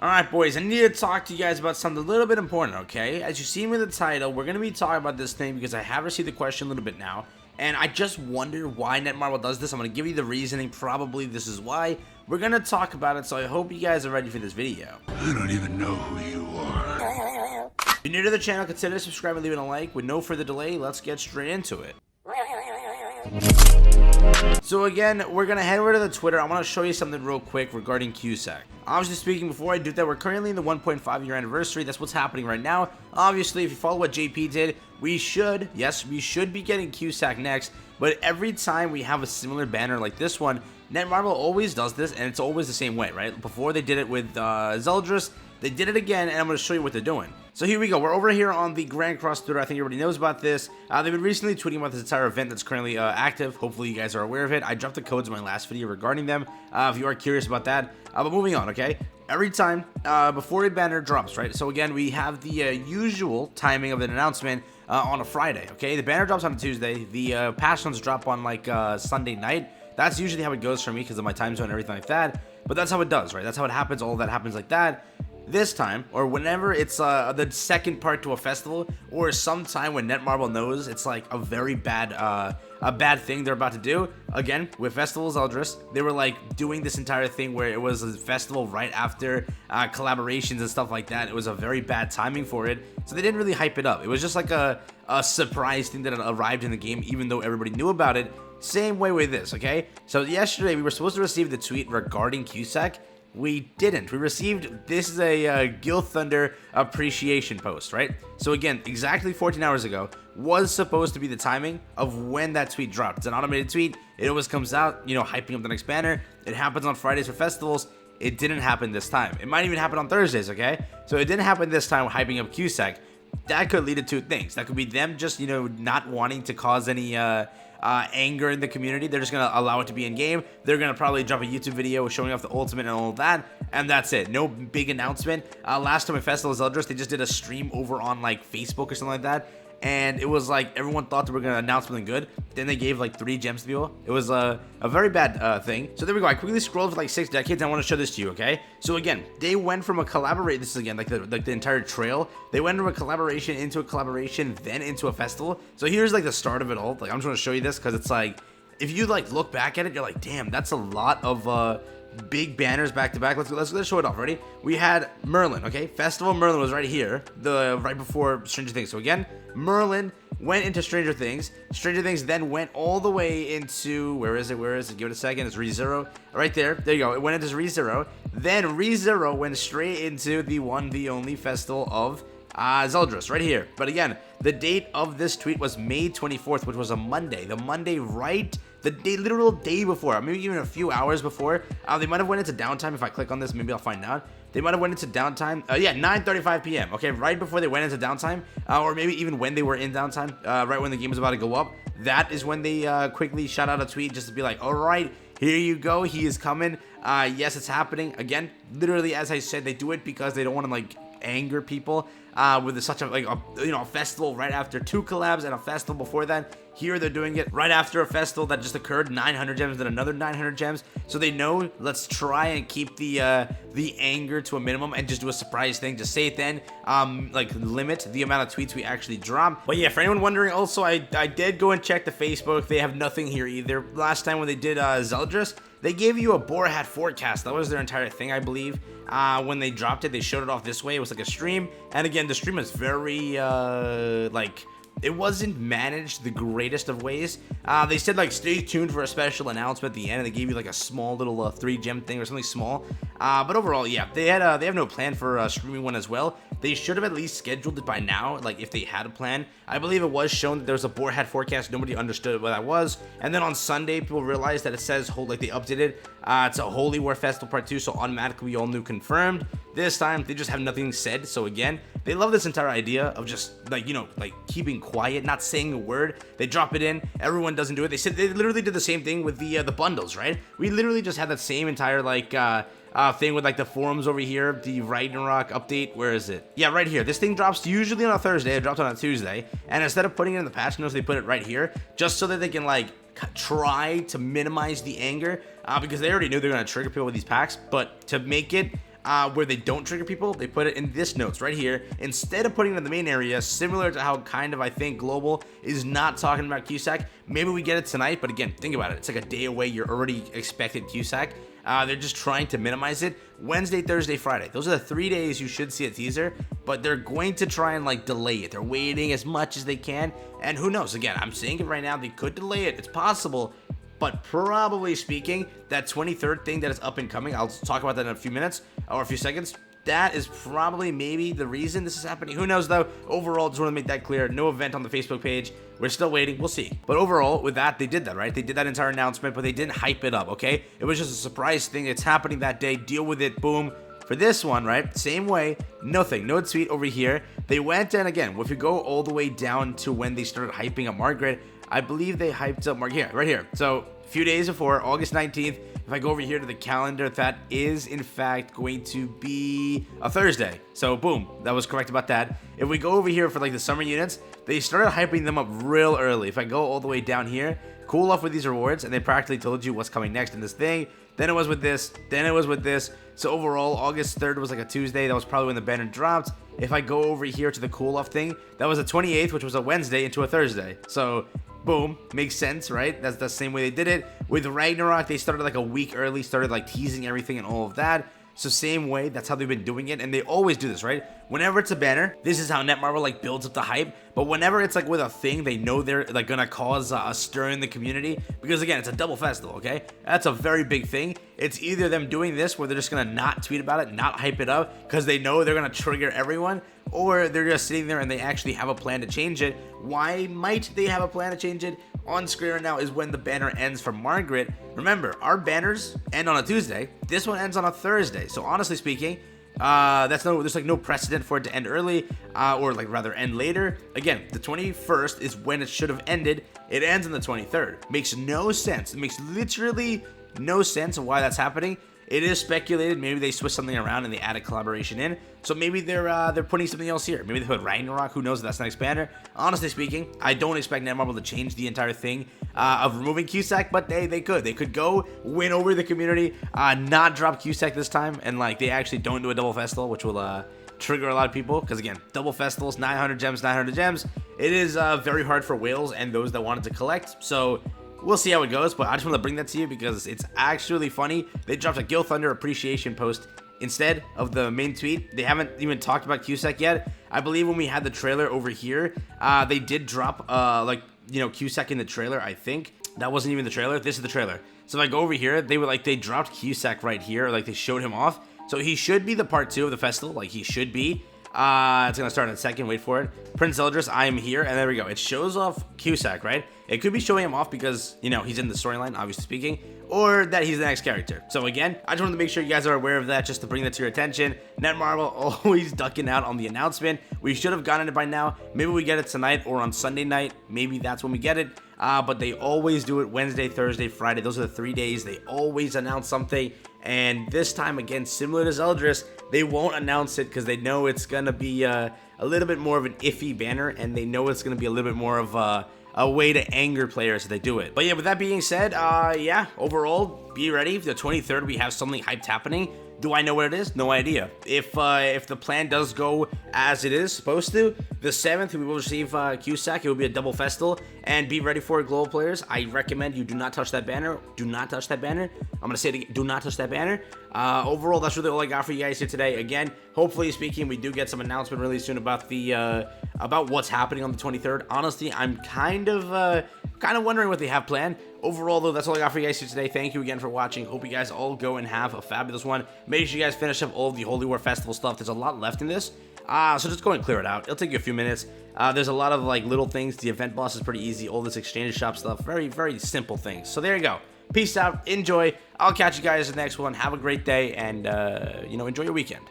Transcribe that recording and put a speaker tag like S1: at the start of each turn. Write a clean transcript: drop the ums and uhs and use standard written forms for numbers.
S1: Alright boys, I need to talk to you guys about something a little bit important, okay? As you see in the title, we're going to be talking about this thing because I have received the question a little bit now. And I just wonder why Netmarble does this. I'm going to give you the reasoning. Probably this is why. We're going to talk about it, so I hope you guys are ready for this video.
S2: I don't even know who you are.
S1: If you're new to the channel, consider subscribing and leaving a like. With no further delay, let's get straight into it. So again, we're going to head over to the Twitter. I want to show you something real quick regarding Cusack. Obviously speaking, before I do that, we're currently in the 1.5 year anniversary. That's what's happening right now. Obviously, if you follow what JP did, we should be getting Cusack next. But every time we have a similar banner like this one, Netmarble always does this, and it's always the same way, right? Before they did it with Zeldris, they did it again, and I'm going to show you what they're doing. So here we go. We're over here on the Grand Cross Twitter. I think everybody knows about this. They've been recently tweeting about this entire event that's currently active. Hopefully you guys are aware of it. I dropped the codes in my last video regarding them, if you are curious about that. But moving on, okay? Every time before a banner drops, right? So again, we have the usual timing of an announcement on a Friday, okay? The banner drops on a Tuesday. The patch notes drop on like Sunday night. That's usually how it goes for me because of my time zone and everything like that. But that's how it does, right? That's how it happens. All of that happens like that. This time, or whenever it's the second part to a festival, or sometime when Netmarble knows it's like a very bad thing they're about to do. Again, with Festival Zeldris, they were like doing this entire thing where it was a festival right after collaborations and stuff like that. It was a very bad timing for it, so they didn't really hype it up. It was just like a surprise thing that arrived in the game, even though everybody knew about it. Same way with this, okay? So yesterday, we were supposed to receive the tweet regarding Cusack. We didn't. We received, this is a Guild Thunder appreciation post, right? So again, exactly 14 hours ago was supposed to be the timing of when that tweet dropped. It's an automated tweet. It always comes out, you know, hyping up the next banner. It happens on Fridays for festivals. It didn't happen this time. It might even happen on Thursdays, okay? So it didn't happen this time hyping up Cusack. That could lead to two things. That could be them just, you know, not wanting to cause any anger in the community. They're just gonna allow it to be in game. They're gonna probably drop a YouTube video showing off the ultimate and all of that, and that's it. No big announcement. Last time at Festival Zeldris, they just did a stream over on like Facebook or something like that, and it was like everyone thought they were gonna announce something good. Then they gave like 3 gems to people. It was a very bad thing. So there we go. I quickly scrolled for like 6 decades. I want to show this to you, okay? So again, they went from a collaboration. This is again like the entire trail. They went from a collaboration into a collaboration, then into a festival. So here's like the start of it all. Like I'm just gonna show you this because it's like if you like look back at it, you're like, damn, that's a lot of big banners back to back. Let's show it off. Ready? We had Merlin, okay? Festival Merlin was right here, right before Stranger Things. So again, Merlin went into Stranger Things. Stranger Things then went all the way into where is it? Give it a second. It's ReZero. Right there. There you go. It went into ReZero. Then ReZero went straight into the one, the only festival of Zeldris right here. But again, the date of this tweet was May 24th, which was a Monday. The Monday right, the literal day before, maybe even a few hours before. They might have went into downtime. If I click on this, maybe I'll find out. They might have went into downtime. Yeah, 9:35 p.m. Okay, right before they went into downtime, or maybe even when they were in downtime, right when the game was about to go up. That is when they quickly shot out a tweet just to be like, all right, here you go, he is coming. Yes, it's happening. Again, literally, as I said, they do it because they don't want to like anger people with such a festival right after 2 collabs and a festival before that. Here they're doing it right after a festival that just occurred, 900 gems, then another 900 gems. So they know, let's try and keep the anger to a minimum and just do a surprise thing. Just say it then, like limit the amount of tweets we actually drop. But yeah, for anyone wondering, also I did go and check the Facebook. They have nothing here either. Last time when they did Zeldris, they gave you a boar hat forecast. That was their entire thing, I believe. When they dropped it, they showed it off this way. It was like a stream, and again, the stream is very it wasn't managed the greatest of ways. They said like stay tuned for a special announcement at the end, and they gave you like a small little 3 gem thing or something small. But overall, yeah, they have no plan for streaming one as well. They should have at least scheduled it by now, like if they had a plan. I believe it was shown that there was a boar hat forecast. Nobody understood what that was, and then on Sunday, people realized that it says like they updated. It's a Holy War Festival Part 2, so automatically we all knew confirmed. This time, they just have nothing said. So again, they love this entire idea of just like, you know, like keeping quiet, not saying a word. They drop it in. Everyone doesn't do it. They said they literally did the same thing with the bundles, right? We literally just had that same entire like thing with like the forums over here, the Ragnarok update. Where is it? Yeah, right here. This thing drops usually on a Thursday. It dropped on a Tuesday, and instead of putting it in the patch notes, they put it right here just so that they can like try to minimize the anger because they already knew they're gonna trigger people with these packs, but to make it where they don't trigger people, they put it in this notes right here instead of putting it in the main area, similar to how kind of I think Global is not talking about Cusack. Maybe we get it tonight, but again, think about it. It's like a day away. You're already expected Cusack. They're just trying to minimize it. Wednesday, Thursday, Friday. Those are the 3 days you should see a teaser, but they're going to try and like delay it. They're waiting as much as they can, and who knows? Again, I'm saying it right now. They could delay it. It's possible. But probably speaking, that 23rd thing that is up and coming, I'll talk about that in a few minutes or a few seconds. That is probably maybe the reason this is happening. Who knows though? Overall, just want to make that clear. No event on the Facebook page. We're still waiting. We'll see. But overall, with that, they did that, right? They did that entire announcement, but they didn't hype it up, okay? It was just a surprise thing. It's happening that day. Deal with it. Boom. For this one, right? Same way. Nothing. No tweet over here. They went, and again, if you go all the way down to when they started hyping up Margaret, I believe they hyped up Margaret here, right here. So a few days before, August 19th, if I go over here to the calendar, that is in fact going to be a Thursday. So boom, that was correct about that. If we go over here for like the summer units, they started hyping them up real early. If I go all the way down here, cool off with these rewards, and they practically told you what's coming next in this thing. Then it was with this, then it was with this. So overall, August 3rd was like a Tuesday. That was probably when the banner dropped. If I go over here to the cool off thing, that was the 28th, which was a Wednesday into a Thursday. So boom, makes sense, right? That's the same way they did it. With Ragnarok, they started like a week early, started like teasing everything and all of that. So same way, that's how they've been doing it, and they always do this, right? Whenever it's a banner, this is how Netmarble like builds up the hype. But whenever it's like with a thing, they know they're like gonna cause a stir in the community, because again, it's a double festival, okay? That's a very big thing. It's either them doing this where they're just gonna not tweet about it, not hype it up, because they know they're gonna trigger everyone, or they're just sitting there and they actually have a plan to change it. Why might they have a plan to change it? On screen right now is when the banner ends for Margaret. Remember, our banners end on a Tuesday. This one ends on a Thursday. So honestly speaking, there's like no precedent for it to end early, or like rather end later. Again, the 21st is when it should have ended. It ends on the 23rd. Makes no sense. It makes literally no sense of why that's happening. It is speculated maybe they switch something around and they add a collaboration in. So maybe they're putting something else here. Maybe they put Ragnarok. Who knows if that's the next banner? Honestly speaking, I don't expect Netmarble to change the entire thing of removing Cusack, but they could. They could go win over the community, not drop Cusack this time, and like they actually don't do a double festival, which will trigger a lot of people. Because again, double festivals, 900 gems, 900 gems. It is very hard for whales and those that wanted to collect. So we'll see how it goes, but I just want to bring that to you because it's actually funny. They dropped a Gil Thunder appreciation post instead of the main tweet. They haven't even talked about Cusack yet. I believe when we had the trailer over here, they did drop Cusack in the trailer. I think that wasn't even the trailer. This is the trailer. So if I go over here, they dropped Cusack right here, like they showed him off. So he should be the part 2 of the festival, like he should be. It's gonna start in a second. Wait for it. Prince Eldris, I am here, and there we go. It shows off Cusack, right? It could be showing him off because he's in the storyline, obviously speaking, or that he's the next character. So again, I just wanted to make sure you guys are aware of that, just to bring that to your attention. Netmarble always ducking out on the announcement. We should have gotten it by now. Maybe we get it tonight or on Sunday night. Maybe that's when we get it. But they always do it Wednesday, Thursday, Friday. Those are the 3 days. They always announce something. And this time, again, similar to Zeldris, they won't announce it because they know it's going to be a little bit more of an iffy banner. And they know it's going to be a little bit more of a way to anger players if they do it. But yeah, with that being said, overall, be ready. The 23rd, we have something hyped happening. Do I know what it is? No idea. If the plan does go as it is supposed to, the 7th we will receive Cusack. It will be a double festival, and be ready for it, global players. I recommend you do not touch that banner. Do not touch that banner. I'm gonna say it again. Do not touch that banner. Overall, that's really all I got for you guys here today. Again, hopefully speaking, we do get some announcement really soon about the about what's happening on the 23rd. Honestly, I'm kind of wondering what they have planned. Overall, though, that's all I got for you guys here today. Thank you again for watching. Hope you guys all go and have a fabulous one. Make sure you guys finish up all of the Holy War Festival stuff. There's a lot left in this, so just go and clear it out. It'll take you a few minutes. There's a lot of like little things. The event boss is pretty easy. All this exchange shop stuff, very, very simple things. So there you go. Peace out. Enjoy. I'll catch you guys in the next one. Have a great day, and enjoy your weekend.